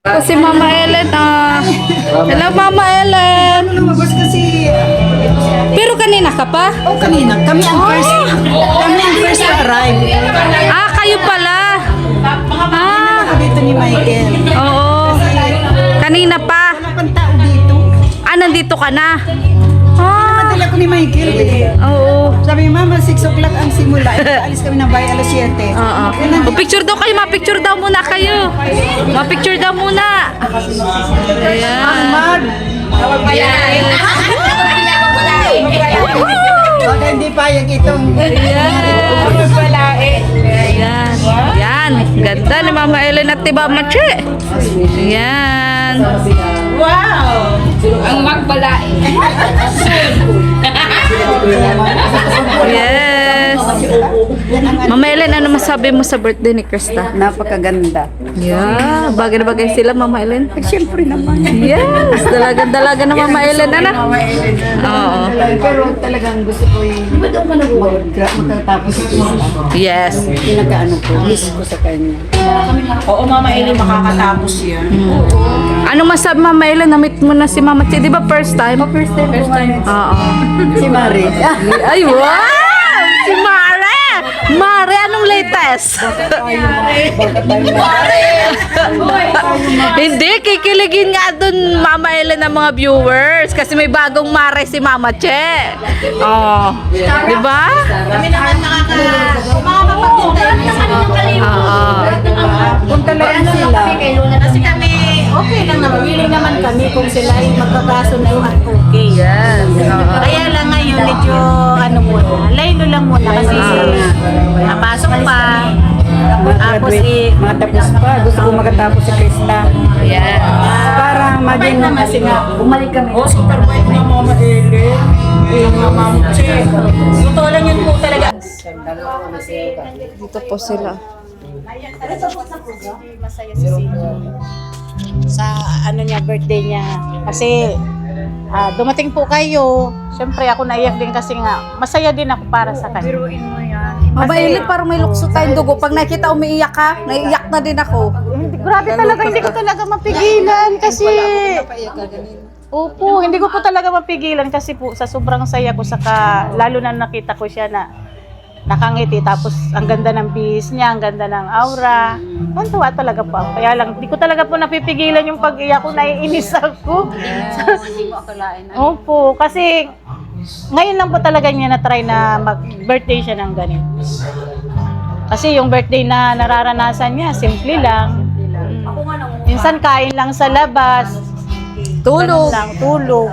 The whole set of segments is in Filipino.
Si Mama Ellen, hello Mama Ellen. Lumabas kasi. Pero kanina ka pa? Oh, kanina. Kami ang first to arrive. Kayo pala. Ako dito ni Michael. Oo. Kanina pa. Wala pang tao dito. Nandito ka na. Madala ko ni Michael. Oo. Sabi ni Mama, 6 o'clock ang simula. Alis kami ng bahay alas 7. Oo. Picture daw kayo, ma-picture daw muna kayo. Ma-picture daw muna. Ayan. Ayan. Baka hindi payag itong. Ayan. Ayan. Ganda ni Mama Ellen at Tiba Mache. Ayan. Wow! Ang magbalae. Yes. Mama Ellen, ano masabi mo sa birthday ni Krista? Napakaganda. Yeah. Bagay na bagay sila, Mama Ellen. Siyempre naman. Yes. Dalaga na Mama Ellen, ano? Oo. Pero talagang gusto ko yung magtatapos ito. Yes. Pinakaano ko, wish ko sa kanya. Oo, Mama Eli, makakatapos yan. Ano masabi, Mama Ellen? Na-meet mo na si Mama Chi. Di ba first time? First time ko Oo. si Mari. Ay, wow! Si Mare! Mare, anong latest? Hindi, kikiligin nga dun, Mama Ellen, ng mga viewers. Kasi may bagong Mare si Mama Che. Oh. Di ba? Kami naman makakapagpunta Oo. Kung talagang sila, kasi kami, okay lang naman. Willing naman kami kung sila ay magkakasunduan, okay. Yes. Oo. Kaya lang ngayon, medyo ano muna, laylo lang muna kasi napasok pa. Tapos mga tapos pa. Gusto ko makatapos si Krista. Yes. Para maging kasi nga, bumalik kami. Oh, super white na Mama Eli. Yung Mama Che. Totoo lang yun po talaga. Dito po sila. Masaya si Sino sa ano niya, birthday niya. Kasi dumating po kayo. Siyempre ako naiyak din kasi nga masaya din ako para sa kanya. Mama Ellen, parang may lukso tayong dugo. Pag nakita umiiyak ka, naiiyak na din ako. Grabe talaga, hindi ko talaga mapigilan kasi Opo, hindi ko po talaga mapigilan kasi po sa sobrang saya ko saka lalo na nakita ko siya na nakangiti tapos ang ganda ng bihis niya, ang ganda ng aura. Tuwa talaga po ako. Kaya lang, hindi ko talaga po napipigilan yung pag-iyak ko, naiinis ako. Hindi mo akalain. Opo, kasi ngayon lang po talaga niya na-try na mag-birthday siya ng ganito. Kasi yung birthday na nararanasan niya, simple lang. Minsan kain lang sa labas, Tulog. ganun lang, tulog.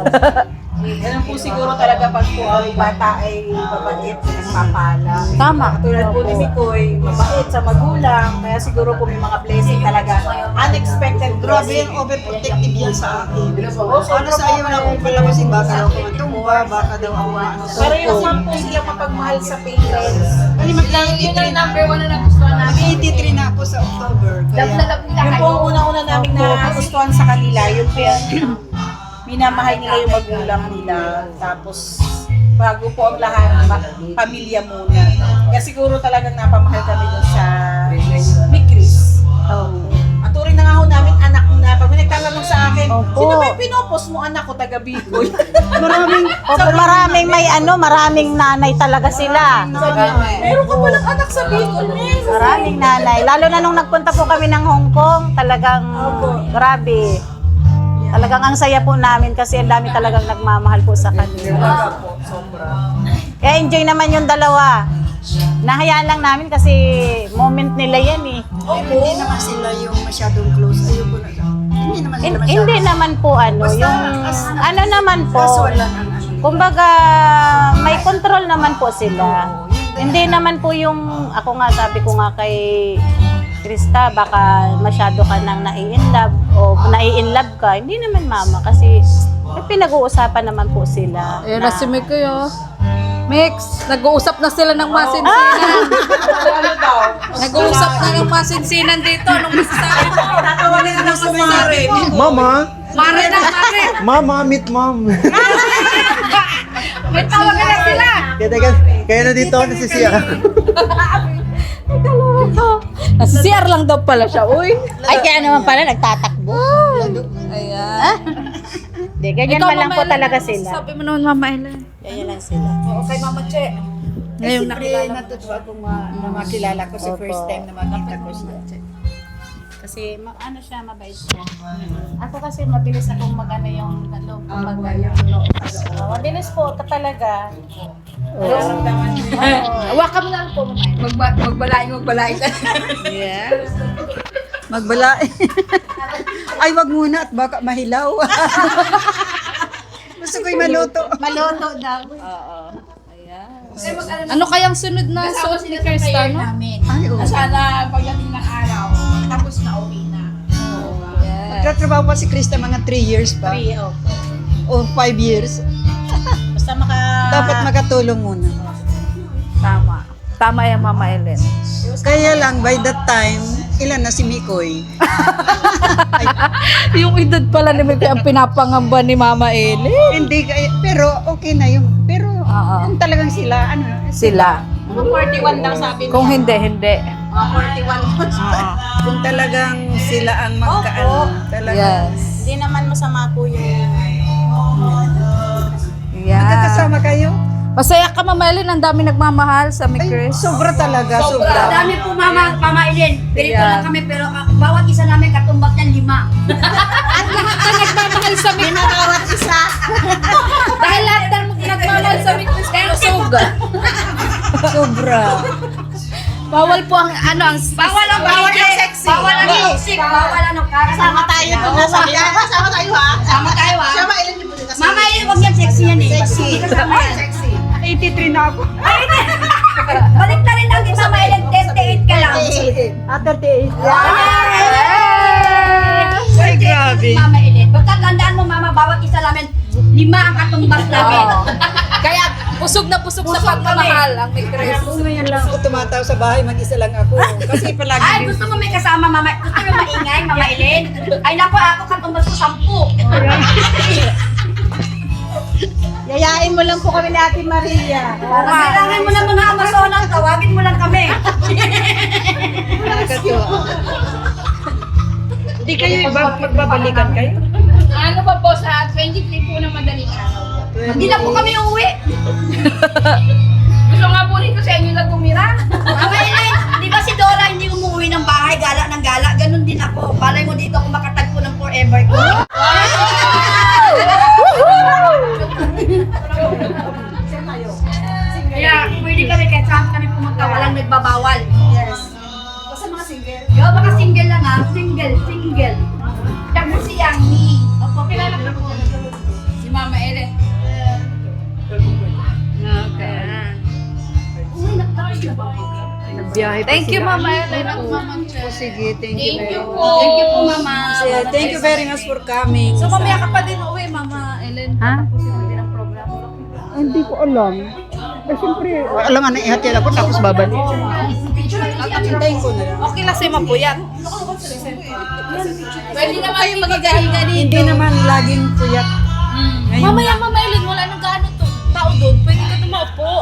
Ganun po siguro talaga pag po ang bata ay mabait, nagpapala. Tama. Tulad po ni Mikoy, mabait sa magulang, kaya siguro po may mga blessing talaga. Unexpected blessing. Grabe yung overprotective yan sa akin. Ano sa ayaw na akong palabasin, baka daw ako matumba, baka daw ako maano sa Pero yung saan po sila mapagmahal sa parents. Ano Yun ang number one na nagustuhan namin. 83 na ako sa October. Love na love nila Yung po ang unang-una namin nagustuhan sa kanila, yung po minamahal nila yung magulang nila. Tapos, bago po ang lahat, pamilya muna. Kaya siguro talagang napamahal kami dun sa Mikris. At turing na nga ho namin anak na. Pag may nagtatanong sa akin, sino ba yung pinopos mo anak ko, taga Bicoy? Maraming maraming nanay talaga sila. Meron ka palang anak sa Bicol, men. Maraming nanay. Lalo na nung nagpunta po kami ng Hong Kong, talagang grabe. Talagang ang saya po namin kasi ang dami talagang nagmamahal po sa kanila. Kaya enjoy naman yung dalawa. Nahayaan lang namin kasi moment nila yan eh. Hindi naman sila yung masyadong close. Ayoko na. Hindi naman sila masyadong Hindi naman po yung ano naman po. casual lang ang ano. Kumbaga may control naman po sila. Hindi naman po yung ako nga sabi ko nga kay Krista, baka masyado ka nang nai-inlove o nai-inlove ka. Hindi naman mama kasi may pinag-uusapan naman po sila. Ayan na si Mikoy, oh. Mix, nag-uusap na sila ng masinsinan. Ano daw? Nag-uusap na ng masinsinan dito. Anong masasabi mo? Tatawagin na sa Mare. Mama, Mare na, Mare! Mama, meet mom. May tawagan na sila! Kaya na dito ako nasisiya. Nasa CR lang daw pala siya, uy. Ay kaya naman pala nagtatakbo. Ayan. Di, ganyan Ikaw, man lang Mama po Ellen, talaga ano sila. sabi mo naman, Mama Ellen? Ganyan lang sila. Oo, kay Mama Che. Ngayong Siyempre, nakilala mo. natutuwa kung na makilala ko sa Opo. first time na makita ko siya. Kasi ano siya, mabait siya. Ako kasi mabilis akong magano yung loob. Kumbaga yung loob. Mabilis po talaga. Hawakan mo na lang po, Mama Ellen. Magbalaing ka. Yes. Magbalain. Ay, wag muna at baka mahilaw. Gusto ko'y maluto. Maluto daw. Oo. Ayan. Ano kayang sunod na suot ni Krista, no? Ay, oo. Sana pagdating ng araw, tapos na uwi na. Yes. Magtatrabaho pa si Krista mga 3 years pa. 3, O 5 years. Basta Dapat makatulong muna. Tama. Tama yan, Mama Ellen. Kaya lang, by that time, ilan na si Mikoy? Yung edad pala ni Mikoy ang pinapangamba ni Mama Ellen. Hindi, pero okay na yung, pero Oo. kung talagang sila, ano, Sila. Mga 41 daw sabi Kung hindi, hindi. Mga 41 kung talagang sila ang magkaano, talagang Yes. Hindi naman masama po yung Yeah. magkakasama kayo. Masaya ka, Mama Ellen. Ang dami nagmamahal sa Ay, Chris. sobra talaga, sobra. Dami po Mama Ellen. Ganito Yeah. lang kami pero bawat isa namin katumbak ng 5. At lahat na nagmamahal sa Chris. bawat isa. Dahil lahat na nagmamahal sa Chris. Pero soga. Sobra. Bawal po ang ano ang Bawal ang sexy. Bawal ang toxic. Bawal ang Kasama tayo doon na sabi. Kasama tayo ha. Sama tayo ah. Kasama ilan yung kasi. Mama Ellen, wag yan sexy yan eh. Sexy. Hindi kasama yan. 83 na ako. Balik na rin natin Mama Ellen, 38 ka lang. 38. Yes! Ay, grabe. Mama Ellen. Basta tandaan mo Mama, bawat isa namin 5 ang katumbak namin. Kaya pusog na pagmamahal ang ni Chris. Kung ngayon lang ako tumataw sa bahay, mag-isa lang ako. Kasi palagi Ay, gusto mo may kasama Mama? Gusto mo maingay Mama Ellen? Ay naku, ako katumbak ko 10. Yayain mo lang po kami ni Ate Maria. Kailangan mo ng mga Amazonas, tawagin mo lang kami. nakakatuwa. Hindi kayo magbabalikan kayo? Ano pa po sa 23 po ng madaling araw? Hindi na po kami uuwi. Gusto nga po nito sa inyo na tumira. Mama Ellen, di ba si Dora hindi umuwi ng bahay, gala ng gala? Ganon din ako. Palay mo dito ako makatagpo ng forever ko. Kaya pwede kami kahit saan kami pumunta, walang nagbabawal. Yes. Basta mga single. Yo, baka single lang ha. Single. Siya po si Yangmi. Opo, kilala ko po. Si Mama Ellen. Okay. Thank you, Mama Ellen. Sige, thank you. Thank you po. Thank you po, Mama. Thank you very much for coming. So mamaya ka pa din uwi, Mama Ellen. Ha? Hindi ko alam. Eh, siyempre, alam nga na ihatid ako tapos babalik. Hintayin ko na lang. Okay lang sa'yo mapuyat. Pwede naman kayo magagahinga dito. Hindi naman laging puyat. Ngayon Mamaya, lang. Mama Ellen, wala nang gaano to tao doon. Pwede ka tumaupo.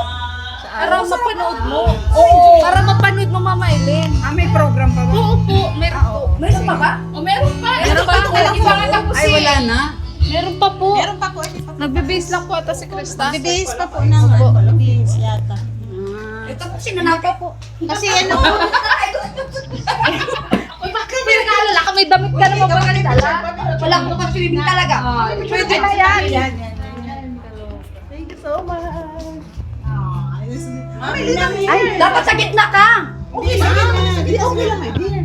Para mapanood mo. Oo. Para mapanood mo, Mama Ellen. May program pa ba? Oo po, meron po. Meron pa ba? O meron pa. Meron pa. Hindi pa nga tapos Ay, wala na. Meron pa po. Meron pa po. Nagbe-base lang po ata si Krista. Bibihis pa po naman. Bibihis yata. Ito po sinanaka po. Kasi ano, Uy, bakit may naalala ka? May damit ka naman ba nagdala? Wala po kasi swimming talaga. Pwede na yan. Ay, dapat sa gitna ka. okay lang. Okay lang, my dear.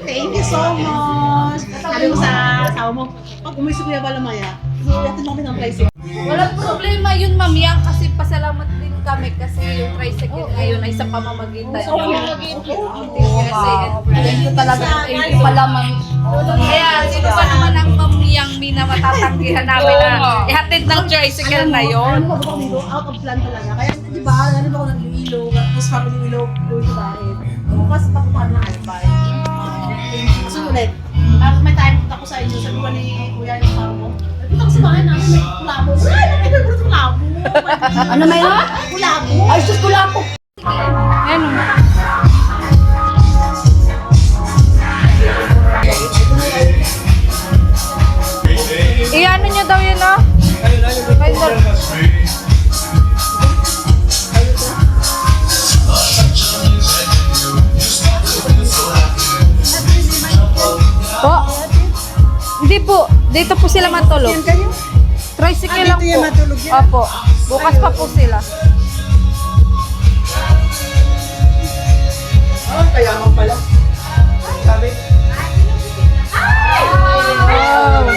Thank you so much. Sabi mo sa asawa mo, pag umuwi si Kuya Balamaya, natin mo kami ng tricycle. Walang problema yun, Ma'am Yang, kasi pasalamat din kami kasi yung tricycle ngayon ay sa pamamagitan niyo. Kasi thank you talaga. Thank you pala, Ma'am. Kaya sino pa naman ang Ma'am Yang Mi na matatanggihan namin na ihatid ng tricycle na yun. Ano ba kami doon? Out of plan talaga. Kaya, di ba, ano ba ako ng Iloilo, tapos family Iloilo, doon sa bahay. Bukas, papupahan na kayo bahay. Sulit. May time punta ko sa inyo, sabi ko ni Kuya yung tao mo, nagpunta ko sa Ano may kulabo? Ay, sus, kulabo. Ayan o. Iano nyo daw yun, no? Po? Hindi po. Dito po sila matulog. Tricycle lang dito yan po. matulog yan? Opo. Bukas pa po sila. Kaya mo pala. Sabi, Wow.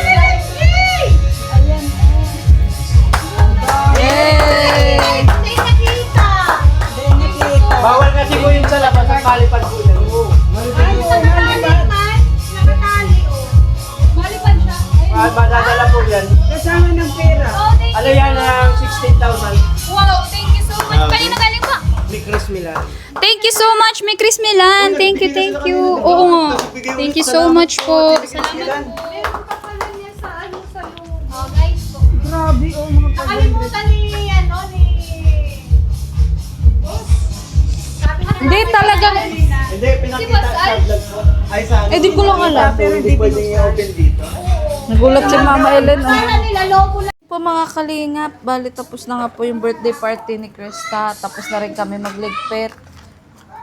Yay! bawal kasi po yun sa labas ang kalipad po yan. Madadala po yan. Kasama ng pera. Ano yan ang 16,000? Wow, thank you so much. Kanina galing pa. Ni Chris Milan. Thank you so much, may Chris Milan. Thank you, thank you. Oo nga. Thank you so much po. Salamat po. Oh, guys po. Grabe, oh, mga Nakalimutan ni, Hindi talagang... Hindi, pinakita sa vlog ko. Ay, sa ano? Eh, di ko lang alam. Pero hindi pwedeng i-open dito. Nagulat si Mama Ellen. Oh. nila, logo lang. Po mga kalingap, bali tapos na nga po yung birthday party ni Krista. Tapos na rin kami magligpit.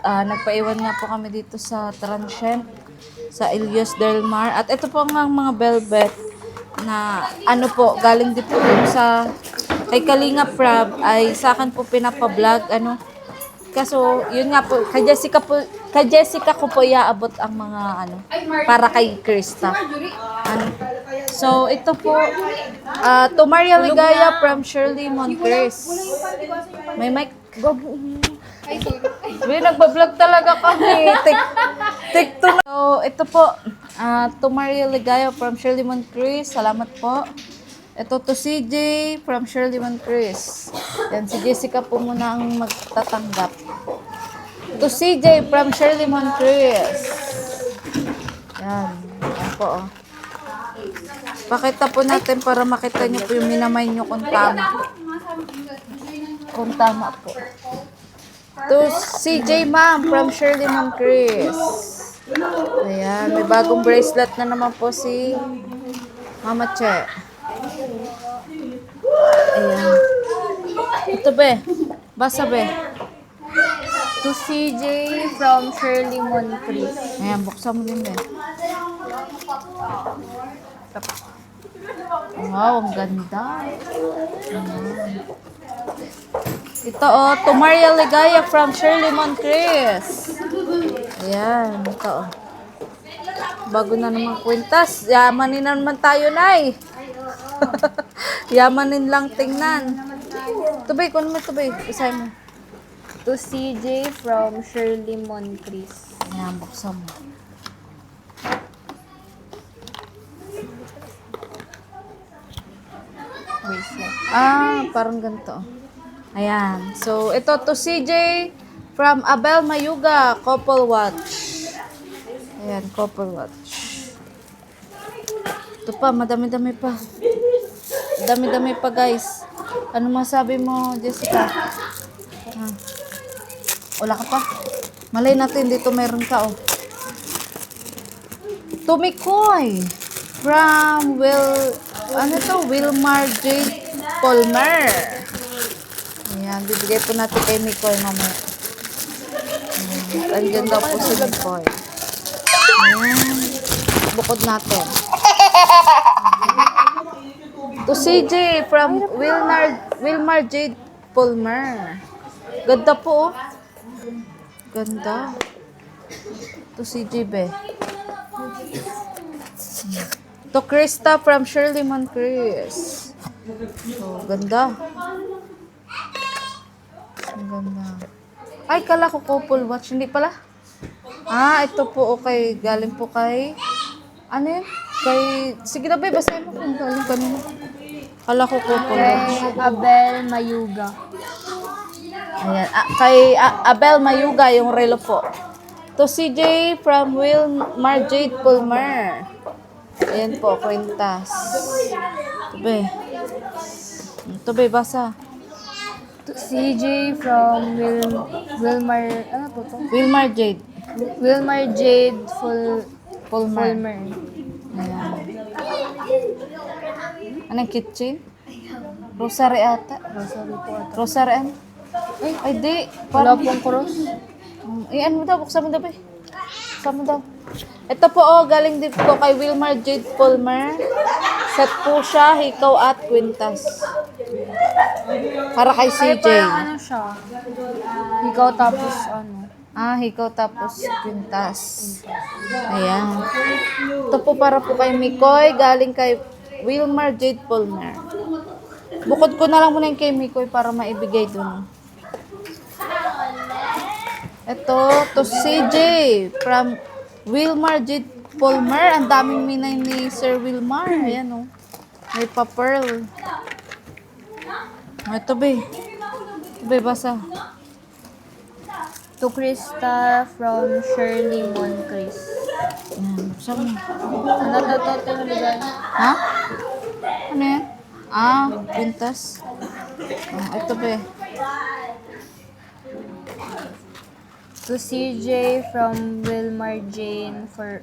Nagpaiwan nga po kami dito sa Transient, sa Ilios Del Mar. At ito po nga mga velvet na ano po, galing din po dun sa kay Kalingap Rab ay sa akin po pinapablog ano. Kaso yun nga po, kay Jessica ko po iaabot ang mga ano para kay Krista. Ano. So ito po to Maria Ligaya from Shirley Moncrief. May mic. May nagbablog talaga kami. TikTok. So, ito po. To Maria Ligaya from Shirley Moncrief. Salamat po. Ito to CJ from Shirley Moncrief. Yan, si Jessica po muna ang magtatanggap. To CJ from Shirley Moncrief. Yan. Yan po. Oh. Pakita po natin para makita niyo po yung minamay niyo kung tama. Kung tama po. To CJ Ma'am from Shirley Moncrief. Ayan, may bagong bracelet na naman po si Mama Che. Ayan. Ito be. Basa be. To CJ from Shirley Moncrief. Ayan, buksan mo din be. Wow, ang ganda. Ayan. Ito oh, to Maria Ligaya from Shirley Moncrief. Ayan, ito oh. Bago na naman kwintas. Yamanin na naman tayo, Nay. Yamanin lang tingnan. Tubay, kunin mo tubay. Isay mo. To CJ from Shirley Moncrief. Ayan, buksan mo. Bracelet. Parang ganito. Ayan. So, ito to CJ from Abel Mayuga, couple watch. Ayan, couple watch. Ito pa, madami-dami pa. Dami-dami pa, guys. Ano masabi mo, Jessica? Wala ka pa? Malay natin, dito meron ka, oh. Tumikoy from Wilmar J. Palmer. Ayan, bibigay po natin kay Mikoy mamaya. Andyan daw po si Mikoy. Ayan. Bukod natin. To CJ from Wilmar J. Palmer. Ganda po, oh. Ganda. To CJ be. To Krista from Shirley Moncrief. So, ganda. Ang ganda. Ay, kala ko couple watch. Hindi pala. Ito po, okay. Galing po kay... Ano yun? Kay... Sige na ba, basahin mo kung galing kanina. Kala ko couple watch. Abel Mayuga. Ayan. Kay Abel Mayuga, yung relo po. To CJ from Wilmar Jade Palmer. Ayan po, kwintas. To Ito be, basa. CJ from Wilmar, ano po to? Wilmar Jade. Wilmar Jade Polmar. Fulmer. Ayan. Anong kitchen? Rosary ata. Rosary po ata. Rosary ano? Ay, di. Wala pong cross. Ano mo daw? Buksan mo daw be. Buksan mo daw. Ito po, galing din po kay Wilmar Jade Polmer. Set po siya, hikaw at kwintas. Para kay Ay, CJ. parang ano siya. Ikaw tapos ano. Hikaw tapos kwintas. Ayan. Ito po para po kay Mikoy, galing kay Wilmar Jade Polmer. Bukod ko na lang muna yung kay Mikoy para maibigay dun. Ito, to CJ from Wilmar Jade Polmer. Ang daming minay ni Sir Wilmar. Ayan o. May pa-pearl. Ito be. Ito be, basa. To Krista from Shirley Moncrief. Ayan, buksan mo. Ano to tinulugan? Ha? Ano yan? Pintas. Ito be. To CJ from Wilmar Jane for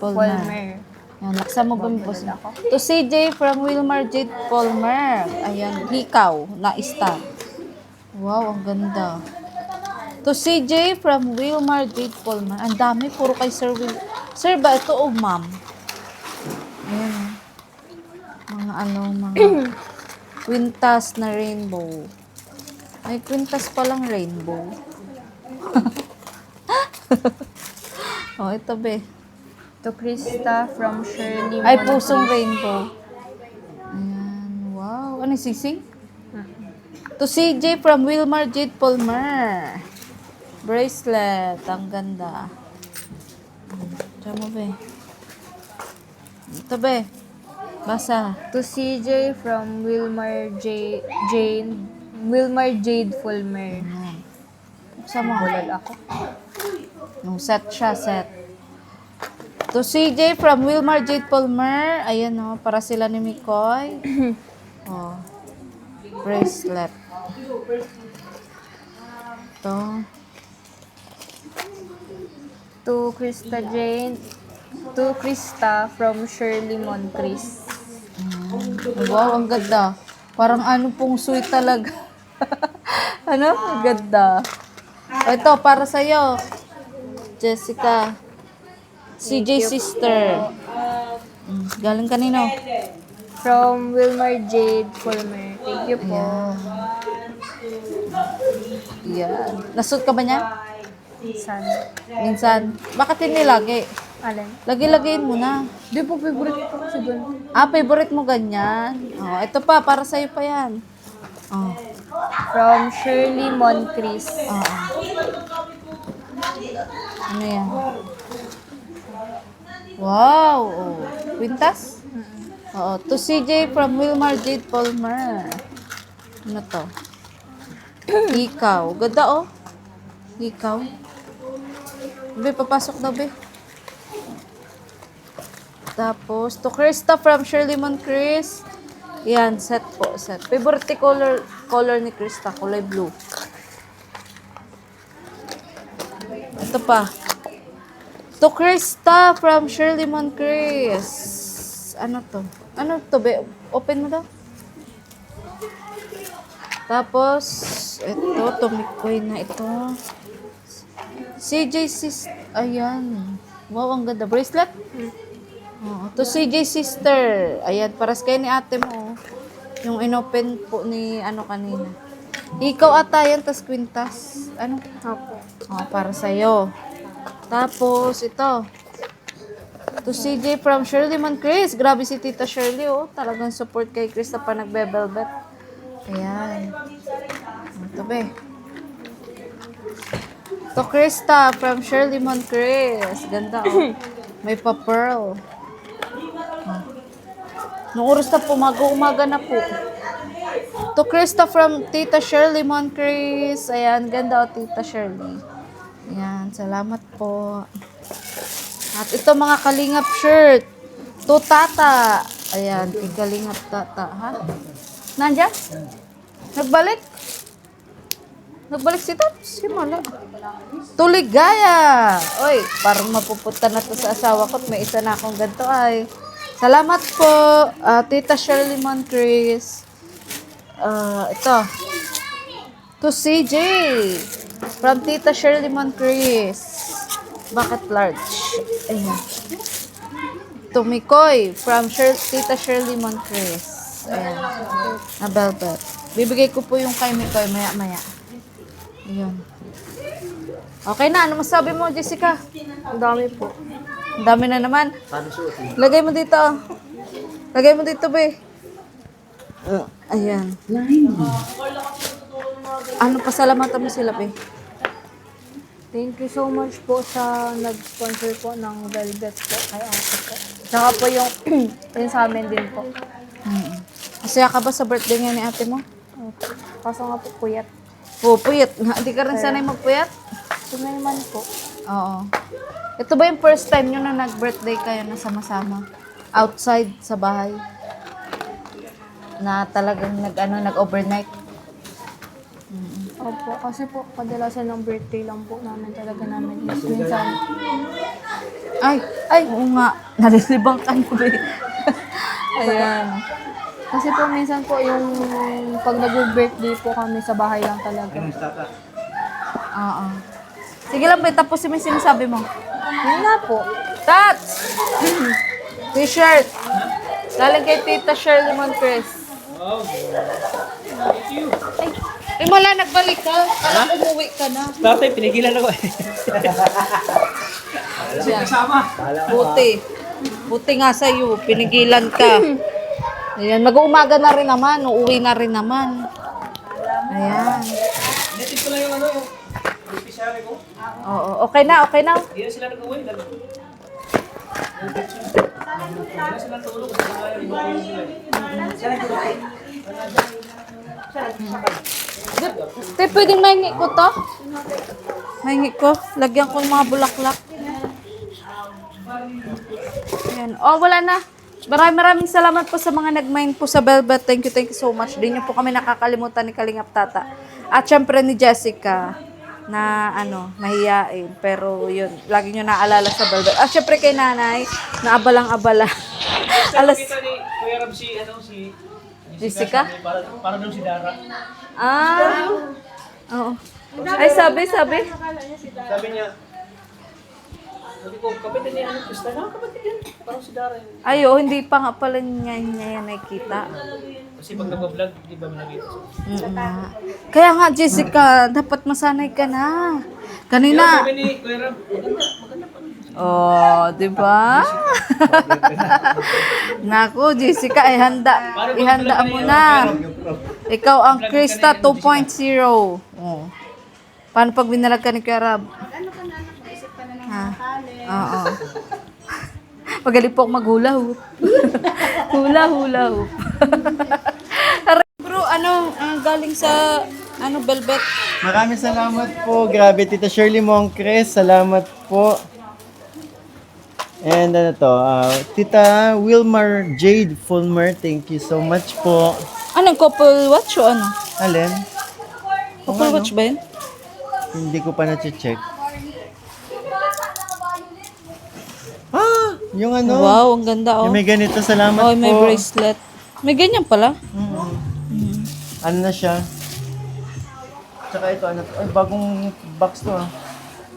Polmer. Polmer. Ayan, laksa mo ba mo ako? To CJ from Wilmar Jade Polmer. Ayan, hikaw na star. Wow, ang ganda. To CJ from Wilmar Jade Polmer. Ang dami, puro kay Sir Will. Sir ba ito o ma'am? Ayan. Mga kwintas na rainbow. Ay, kwintas palang rainbow. Ito be. To Krista from Shirley Ay, Moncrief. pusong rainbow. Ayan. Wow. Ano yung sising? To CJ from Wilmar Jade Polmer. Bracelet. Ang ganda. Diyan mo, be. Ito, be. Basa. To CJ from Wilmar Jade Fulmer. Ayan. Buksan mo. Bulal ako. No, set siya, set. To CJ from Wilmar Jade Polmer. Ayan, para sila ni Mikoy. Bracelet. Ito. To Krista from Shirley Moncrief. Wow, ang ganda. Parang ano pong sweet talaga. Ano? Ang ganda. Ito, para sa'yo. Jessica. CJ sister. Galing kanino? From Wilmar Jade Fulmer. Thank you po. Yan. Nasut ka ba niya? San? Minsan. Bakit hindi lagi? Alin? Lagi-lagiin mo na. Di po, favorite ko kasi doon. Favorite mo ganyan. Ito pa, para sa'yo pa yan. From Shirley Moncrief. Ano yan? Wow! Quintas? To CJ from Wilmar Jade Polmer. Ano to? Ikaw. Ganda Ikaw. Be, papasok daw, be. Tapos, to Krista from Shirley Moncrief. Yan, set po, set. Favorite color ni Krista, kulay blue. Ito pa. To Krista from Shirley Moncrief. Ano to? Ano to, be? Open mo daw. Tapos, ito, tumikoy na ito. CJ sis, ayan. Wow, ang ganda. Bracelet? To CJ sister. Ayan, paras kayo ni ate mo. Yung inopen po ni kanina. Ikaw ata yan, tas kwintas. Ano? Opo. Para sa'yo. Tapos, ito. To CJ from Shirley Moncrief. Grabe si Tita Shirley, Talagang support kay Krista pa nagbe-velvet. Ayan. Ito, be. To Krista from Shirley Moncrief. Ganda, May pa-pearl. Nung oras na po, umaga na po. To Krista from Tita Shirley Moncrief. Ayan, ganda, Tita Shirley. Ayan, salamat po. At ito mga kalingap shirt. To Tata. Ayan, Kalingap Tata, ha? Nandiyan? Nagbalik? Nagbalik si Taps? Si Mala. Tuligaya! Oy, parang mapupunta na to sa asawa ko at may isa na akong ganito ay. Salamat po, Tita Shirley Montres. Ito. To CJ. From Tita Shirley Montres. Bakit large? Ayan. To Mikoy. From Tita Shirley Montres. Ayan. Na velvet. Bibigay ko po yung kay Mikoy maya-maya. Ayan. Okay na. Ano masabi mo, Jessica? Ang dami po. Ang dami na naman. Lagay mo dito. Lagay mo dito, be. Ayan. Ano, pasalamatan mo sila, be? Thank you so much po sa nag-sponsor po ng Velvet po kay ate po. Tsaka po yung, yung sa amin din po. Masaya ka ba sa birthday nga ni ate mo? Kaso nga po puyat. Oo, puyat. Hindi ka rin sanay magpuyat? So naman po. Oo. Ito ba yung first time nyo na nag-birthday kayo na sama-sama? Outside, sa bahay? Na talagang nag-overnight? Opo, kasi po kadalasan ng birthday lang po namin talaga namin. Minsan, Ay, oo nga. Nalilibang ka na ba? Ayan. kasi po minsan po yung pag nag-birthday po kami sa bahay lang talaga. Oo. Sige lang, be. Tapusin mo yung sinasabi mo. Yun nga po. Tats! T-shirt. Galing kay Tita Shirley Montres. Ay, wala, nagbalik ka. Kala umuwi ka na. Tatay, pinigilan ako eh. Buti. Buti nga sa'yo. Pinigilan ka. Ayan, mag-uumaga na rin naman. Uuwi na rin naman. Ayan. Natin ko lang yung ano, yung episary ko. Oo, okay na, okay na. Hindi na sila nag-uwi. Te, pwedeng mahingi ko to? Mahingi ko. Lagyan ko ng mga bulaklak. Ayan. Oh, wala na. Maraming salamat po sa mga nag-mine po sa Velvet. Thank you so much. Di niyo po kami nakakalimutan ni Kalingap Tata. At syempre ni Jessica na mahiyain. Pero yun, lagi nyo naalala sa Velvet. At syempre kay nanay, na abalang-abala. Alas, Kita ni Kuya Rab si Jessica? Para daw si Dara. Ah, oo. Ay, sabi. Sabi niya, sabi ko, kapatid niya, Krista na, kapatid yan. Parang si Dara yun. Ay, oh, hindi pa nga pala niya yan nakikita. Kasi pag nag-vlog, di ba nakita siya? Kaya nga, Jessica, dapat masanay ka na. Kanina. Sabi ni Kuya Rab, maganda pa. Oh, di ba? Naku, Jessica, ihanda mo na. Ikaw ang Krista 2.0. Oh. Paano pag binalag ka ni Kuya Rab? Ha? Oo. Magaling po ako maghula hoop. Hula hoop. Bro, galing sa Velvet? Maraming salamat po. Grabe, Tita Shirley Montres. Salamat po. And Tita Wilmar Jade Fulmer, thank you so much po. Anong couple watch o ano? Alin? Couple watch ba yun? Hindi ko pa na-check. Ah! Yung ano? Wow, ang ganda oh. Yung may ganito, salamat Oh, po. may bracelet. May ganyan pala. Ano na siya? Tsaka ito, ay, bagong box to ah.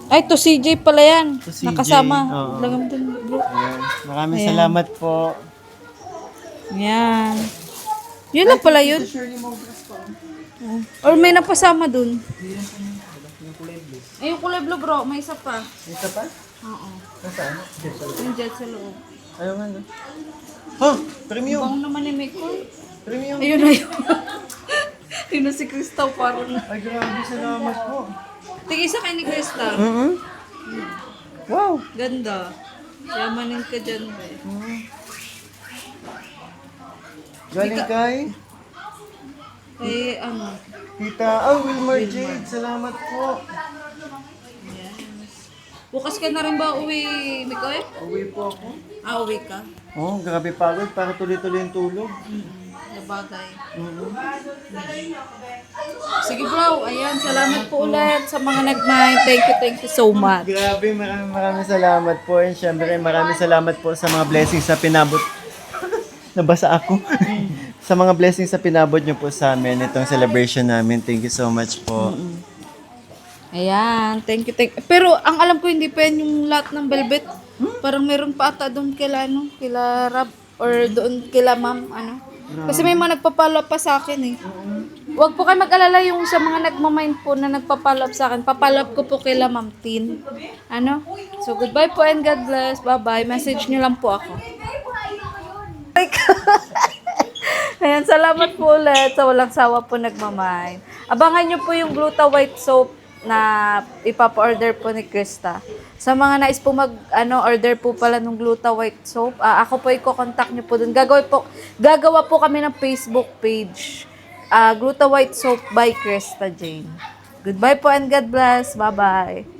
Ay, to CJ pala yan. To CJ, Nakasama. oo. Lagam dun, bro. Ayan. Maraming Ayan. salamat po. Yan. Yun lang pala yun. Or may napasama dun. Ay, yung kulay blue, bro. May isa pa. Ito pa? Oo. Nasaan? Yung jet sa loob. Ayaw nga no? Ha? Premium! Bang naman ni Mikoy. Premium! Ayun na yun. Yun na si Crystal parang. Ay, grabe, salamat po. Tingin sa kay ni Crystal. Wow! Ganda. Yamanin ka dyan, be. Galing kay Eh, Tita Wilmar Jade, salamat po. Bukas ka na rin ba uwi, Mikoy? Uwi po ako. Ah, uwi ka? Oh, grabe pagod. Para tuloy-tuloy yung tulog. Bagay. Sige bro, ayan, salamat po ulit sa mga nag-mind. Thank you so much. Grabe, maraming salamat po. And syempre, maraming salamat po sa mga blessings sa pinabot. Nabasa ako. Sa mga blessings sa pinabot nyo po sa amin, itong celebration namin. Thank you so much po. Ayan, thank you. Pero ang alam ko hindi pa yan yung lahat ng velvet. Parang meron pa ata doon kila Rab or doon kila ma'am, Kasi may mga nagpapalo up pa sa akin eh. Huwag po kayo mag-alala yung sa mga nagmamind po na nagpapalo up sa akin. Papalo up ko po kila Ma'am Tin. So goodbye po and God bless. Bye-bye. Message nyo lang po ako. Ayan, salamat po ulit sa walang sawa po nagmamind. Abangan nyo po yung Gluta White Soap na ipapa-order po ni Krista. Sa mga nais po order po pala ng Gluta White Soap, ako po i-contact nyo po dun. Gagawa po kami ng Facebook page. Gluta White Soap by Krista Jane. Goodbye po and God bless. Bye-bye.